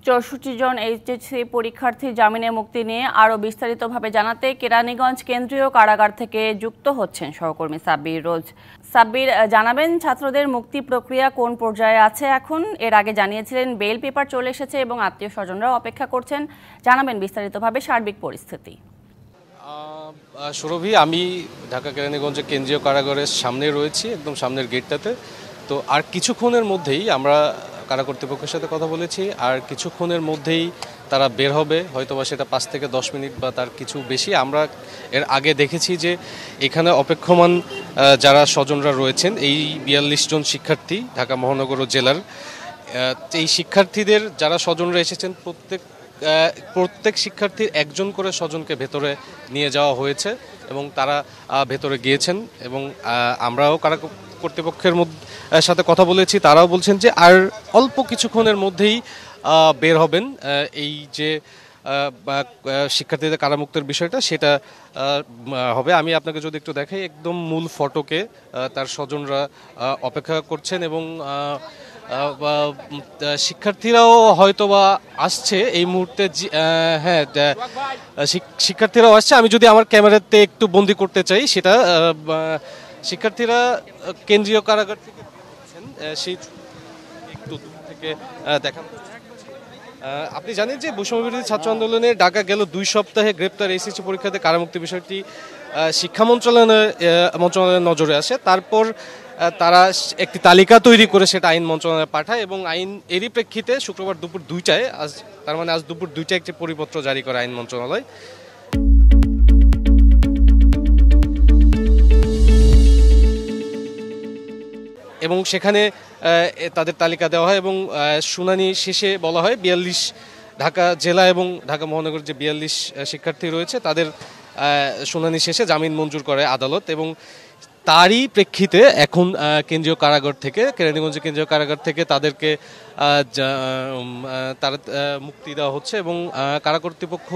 ৬৪ জন HSC পরীক্ষার্থী জামিনে মুক্তি নিয়ে আরও বিস্তারিতভাবে জানাতে কেরানীগঞ্জ কেন্দ্রীয় কারাগার থেকে যুক্ত হচ্ছেন সহকর্মী সাব্বির রোজ। সাব্বির, জানাবেন ছাত্রদের মুক্তি প্রক্রিয়া কোন পর্যায়ে আছে এখন? এর আগে জানিয়েছিলেন বেল পেপার চলে এসেছে এবং আত্মীয় স্বজনরাও অপেক্ষা করছেন। জানাবেন বিস্তারিতভাবে সার্বিক পরিস্থিতি। সুরভি, আমি ঢাকা কেরানীগঞ্জের কেন্দ্রীয় কারাগারের সামনে রয়েছি, একদম সামনের গেটটাতে। তো আর কিছুক্ষণের মধ্যেই আমরা কারা কর্তৃপক্ষের সাথে কথা বলেছি, আর কিছুক্ষণের মধ্যেই তারা বের হবে, হয়তোবা সেটা 5 থেকে 10 মিনিট বা তার কিছু বেশি। আমরা এর আগে দেখেছি যে এখানে অপেক্ষমান যারা স্বজনরা রয়েছেন, এই 42 জন শিক্ষার্থী ঢাকা মহানগর ও জেলার, এই শিক্ষার্থীদের যারা স্বজনরা এসেছেন প্রত্যেক শিক্ষার্থীর একজন করে স্বজনকে ভেতরে নিয়ে যাওয়া হয়েছে এবং তারা ভেতরে গিয়েছেন। এবং আমরাও কারা কর্তৃপক্ষের সাথে কথা বলেছি, তারাও বলছেন যে আর অল্প কিছুক্ষণের মধ্যেই বের হবেন। এই যে শিক্ষার্থীদের কারামুক্তের বিষয়টা, সেটা হবে। আমি আপনাকে যদি একটু দেখাই, একদম মূল ফটকে তার স্বজনরা অপেক্ষা করছেন এবং শিক্ষার্থীরাও হয়তোবা আসছে এই মুহূর্তে। হ্যাঁ, শিক্ষার্থীরাও আসছে। আমি যদি আমার ক্যামেরাতে একটু বন্দি করতে চাই, সেটা শিক্ষার্থীরা কেন্দ্রীয় কারাগার থেকে সেই একটু দূর থেকে দেখানো। আপনি জানেন যে বৈষম্যবিরোধী ছাত্র আন্দোলনে ঢাকা গেল 2 সপ্তাহে গ্রেপ্তার এইচএসসি পরীক্ষাতে কারামুক্তি বিষয়টি শিক্ষা মন্ত্রণালয়ের নজরে আসে। তারপর তারা একটি তালিকা তৈরি করে সেটা আইন মন্ত্রণালয়ে পাঠায় এবং আইন এরই প্রেক্ষিতে শুক্রবার দুপুর 2টায়, তার মানে আজ দুপুর 2টায় একটি পরিপত্র জারি করে আইন মন্ত্রণালয়। এবং সেখানে তাদের তালিকা দেওয়া হয় এবং শুনানি শেষে বলা হয় 42 ঢাকা জেলা এবং ঢাকা মহানগর যে 42 শিক্ষার্থী রয়েছে তাদের শুনানি শেষে জামিন মঞ্জুর করে আদালত। এবং তারই প্রেক্ষিতে এখন কেন্দ্রীয় কারাগার থেকে, কেরানীগঞ্জ কেন্দ্রীয় কারাগার থেকে তাদেরকে তারা মুক্তি দেওয়া হচ্ছে এবং কারা কর্তৃপক্ষ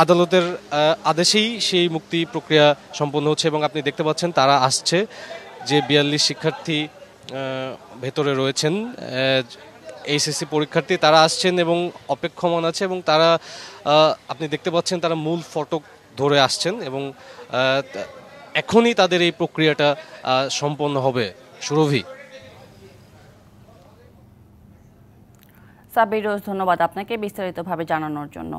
আদালতের আদেশেই সেই মুক্তি প্রক্রিয়া সম্পন্ন হচ্ছে। এবং আপনি দেখতে পাচ্ছেন তারা আসছে, যে 42 শিক্ষার্থী ভেতরে রয়েছেন এইচএসসি পরীক্ষার্থী, তারা আসছেন এবং অপেক্ষমান আছে। এবং তারা, আপনি দেখতে পাচ্ছেন, তারা মূল ফটক ধরে আসছেন এবং এখনই তাদের এই প্রক্রিয়াটা সম্পন্ন হবে। সুরভি। সাব্বির রোজ, ধন্যবাদ আপনাকে বিস্তারিতভাবে জানানোর জন্য।